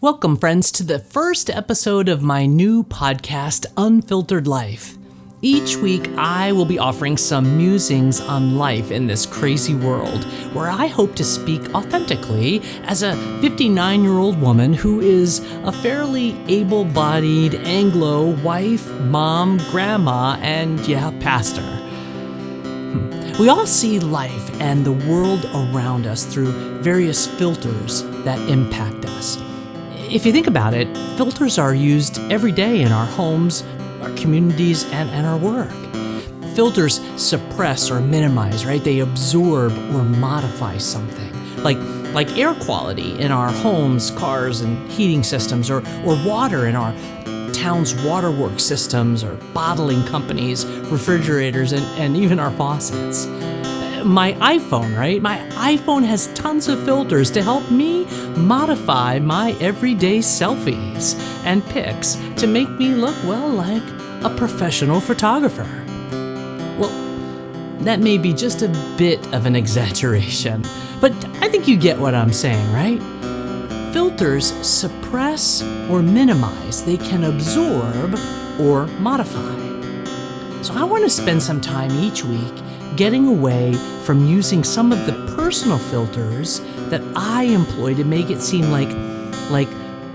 Welcome, friends, to the first episode of my new podcast, Unfiltered Life. Each week, I will be offering some musings on life in this crazy world, where I hope to speak authentically as a 59-year-old woman who is a fairly able-bodied Anglo wife, mom, grandma, and pastor. We all see life and the world around us through various filters that impact us. If you think about it, filters are used every day in our homes, our communities, and our work. Filters suppress or minimize, right? They absorb or modify something, like air quality in our homes, cars, and heating systems, or water in our town's waterworks systems, or bottling companies, refrigerators, and even our faucets. My iPhone, right? My iPhone has tons of filters to help me modify my everyday selfies and pics to make me look, like a professional photographer. Well, that may be just a bit of an exaggeration, but I think you get what I'm saying, right? Filters suppress or minimize. They can absorb or modify. So I want to spend some time each week getting away from using some of the personal filters that I employ to make it seem like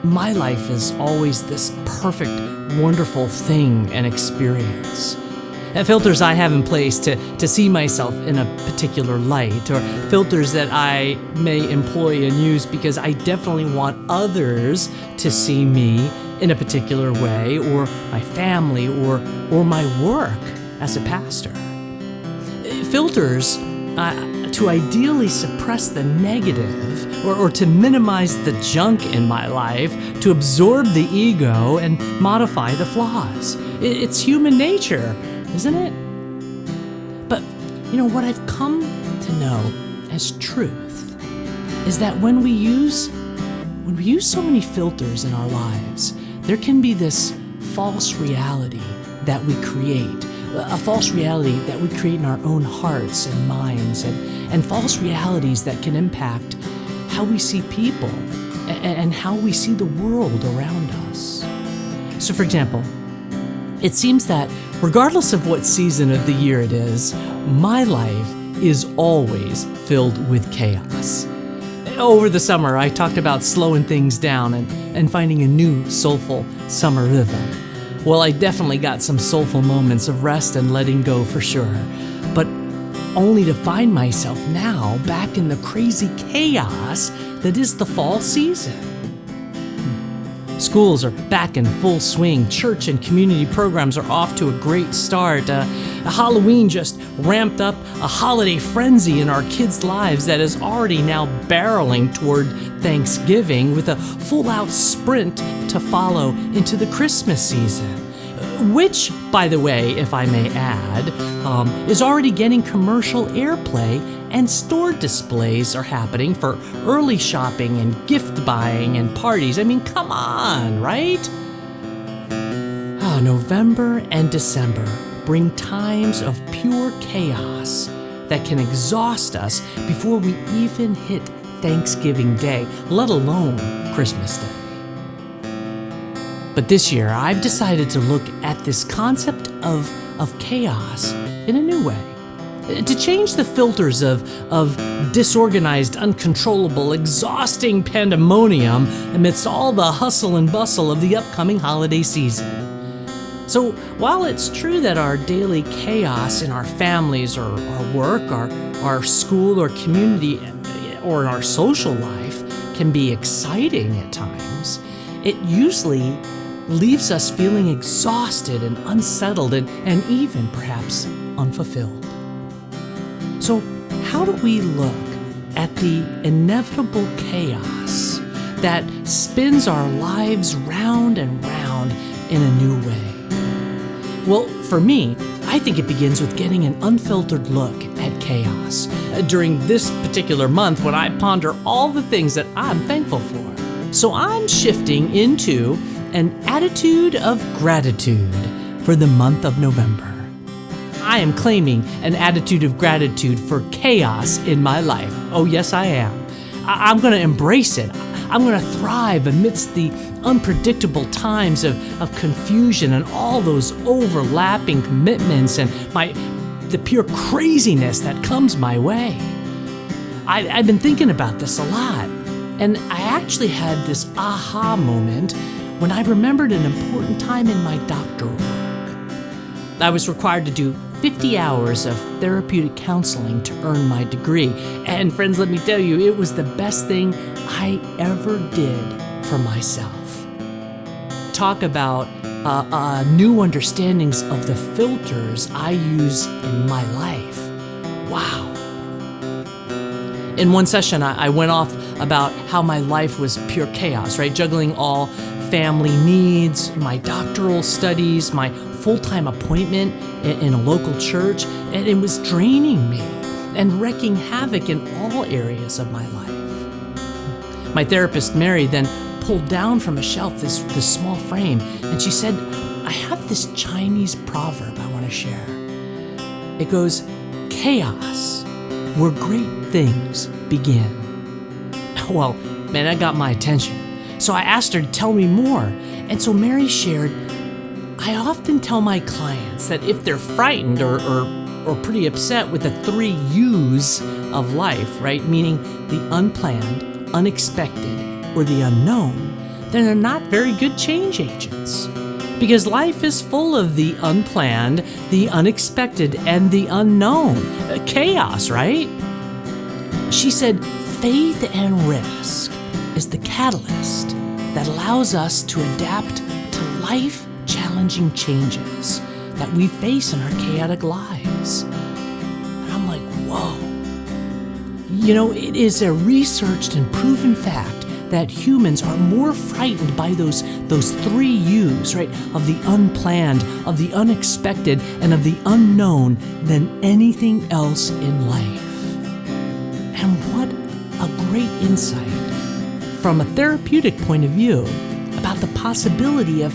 my life is always this perfect, wonderful thing and experience. Filters I have in place to see myself in a particular light, or filters that I may employ and use because I definitely want others to see me in a particular way, or my family, or my work as a pastor. Filters to ideally suppress the negative, or to minimize the junk in my life, to absorb the ego and modify the flaws. It's human nature, isn't it? But, what I've come to know as truth is that when we use so many filters in our lives, there can be this false reality that we create. A false reality that we create in our own hearts and minds, and false realities that can impact how we see people and how we see the world around us. So, for example, it seems that regardless of what season of the year it is, my life is always filled with chaos. Over the summer, I talked about slowing things down and finding a new soulful summer rhythm. Well, I definitely got some soulful moments of rest and letting go for sure, but only to find myself now back in the crazy chaos that is the fall season. Schools are back in full swing. Church and community programs are off to a great start. Halloween just ramped up a holiday frenzy in our kids' lives that is already now barreling toward Thanksgiving, with a full-out sprint to follow into the Christmas season, which, by the way, if I may add, is already getting commercial airplay, and store displays are happening for early shopping and gift buying and parties. I mean, come on, right? November and December bring times of pure chaos that can exhaust us before we even hit Thanksgiving Day, let alone Christmas Day. But this year, I've decided to look at this concept of chaos in a new way. To change the filters of disorganized, uncontrollable, exhausting pandemonium amidst all the hustle and bustle of the upcoming holiday season. So while it's true that our daily chaos in our families, or our work, our school or community, or in our social life can be exciting at times, it usually leaves us feeling exhausted and unsettled and even perhaps unfulfilled. So how do we look at the inevitable chaos that spins our lives round and round in a new way? Well, for me, I think it begins with getting an unfiltered look at chaos during this particular month, when I ponder all the things that I'm thankful for. So I'm shifting into an attitude of gratitude for the month of November. I am claiming an attitude of gratitude for chaos in my life. Oh, yes, I am. I'm going to embrace it. I'm going to thrive amidst the unpredictable times of confusion and all those overlapping commitments and the pure craziness that comes my way. I've been thinking about this a lot, and I actually had this aha moment when I remembered an important time in my doctoral work. I was required to do 50 hours of therapeutic counseling to earn my degree. And friends, let me tell you, it was the best thing I ever did for myself. Talk about new understandings of the filters I use in my life. Wow. In one session, I went off about how my life was pure chaos, right? Juggling all family needs, my doctoral studies, my full-time appointment in a local church, and it was draining me and wreaking havoc in all areas of my life. My therapist, Mary, then pulled down from a shelf this small frame, and she said, I have this Chinese proverb I want to share. It goes, chaos, where great things begin. Well, man, that got my attention. So I asked her to tell me more. And so Mary shared, I often tell my clients that if they're frightened or pretty upset with the 3 U's of life, right, meaning the unplanned, unexpected, or the unknown, then they're not very good change agents. Because life is full of the unplanned, the unexpected, and the unknown. Chaos, right? She said, faith and risk is the catalyst that allows us to adapt to life-challenging changes that we face in our chaotic lives. And I'm like, whoa. You know, it is a researched and proven fact that humans are more frightened by those 3 U's, right, of the unplanned, of the unexpected, and of the unknown than anything else in life. And what a great insight from a therapeutic point of view about the possibility of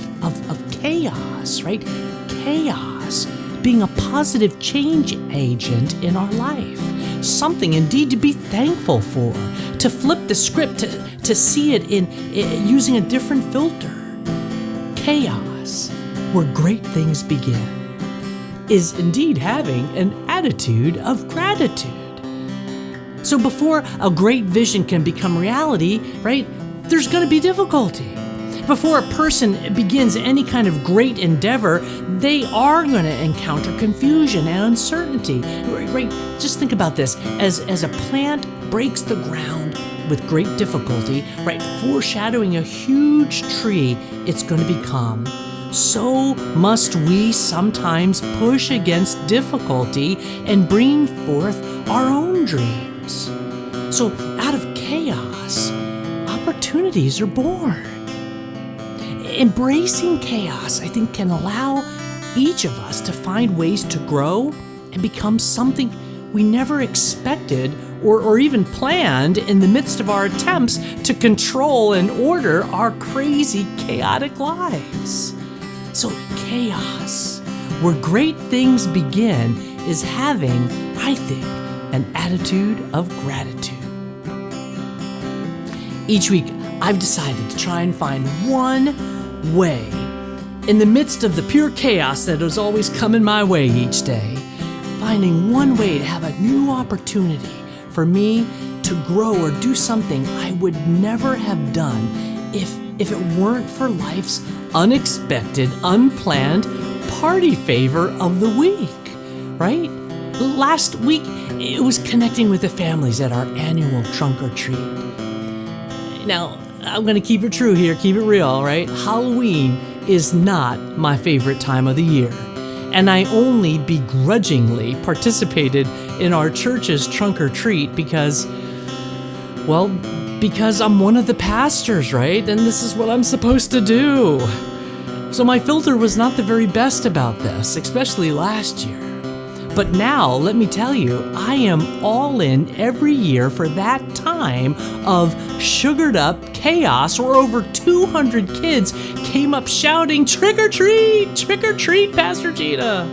chaos, right? Chaos being a positive change agent in our life. Something indeed to be thankful for, to flip the script, to see it in using a different filter. Chaos, where great things begin, is indeed having an attitude of gratitude. So before a great vision can become reality, right, there's going to be difficulty. Before a person begins any kind of great endeavor, they are going to encounter confusion and uncertainty. Right? Just think about this. As a plant breaks the ground with great difficulty, right, foreshadowing a huge tree it's going to become, so must we sometimes push against difficulty and bring forth our own dreams. So out of chaos, opportunities are born. Embracing chaos, I think, can allow each of us to find ways to grow and become something we never expected or even planned in the midst of our attempts to control and order our crazy, chaotic lives. So chaos, where great things begin, is having, I think, an attitude of gratitude. Each week, I've decided to try and find one way, in the midst of the pure chaos that is always coming my way each day, finding one way to have a new opportunity for me to grow or do something I would never have done if it weren't for life's unexpected, unplanned party favor of the week, right? Last week, it was connecting with the families at our annual trunk or treat. Now, I'm going to keep it true here, keep it real, right? Halloween is not my favorite time of the year. And I only begrudgingly participated in our church's trunk or treat because I'm one of the pastors, right? And this is what I'm supposed to do. So my filter was not the very best about this, especially last year. But now, let me tell you, I am all in every year for that time of sugared up chaos where over 200 kids came up shouting, trick or treat, Pastor Gina.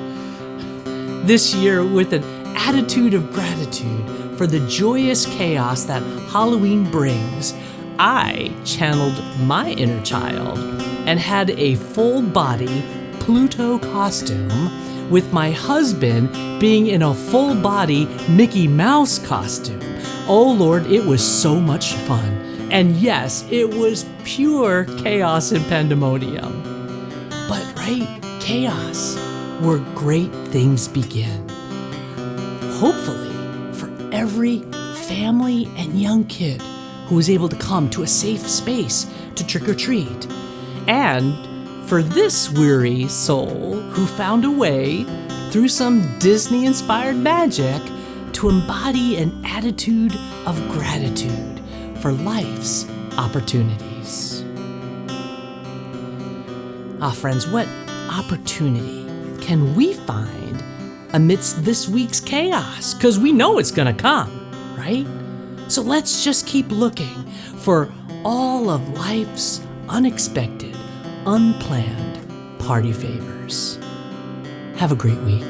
This year, with an attitude of gratitude for the joyous chaos that Halloween brings, I channeled my inner child and had a full-body Pluto costume, with my husband being in a full-body Mickey Mouse costume. Oh Lord, it was so much fun. And yes, it was pure chaos and pandemonium. But right, chaos, where great things begin. Hopefully, for every family and young kid who was able to come to a safe space to trick or treat. And for this weary soul who found a way, through some Disney-inspired magic, to embody an attitude of gratitude for life's opportunities. Friends, what opportunity can we find amidst this week's chaos? Because we know it's gonna come, right? So let's just keep looking for all of life's unexpected, unplanned party favors. Have a great week.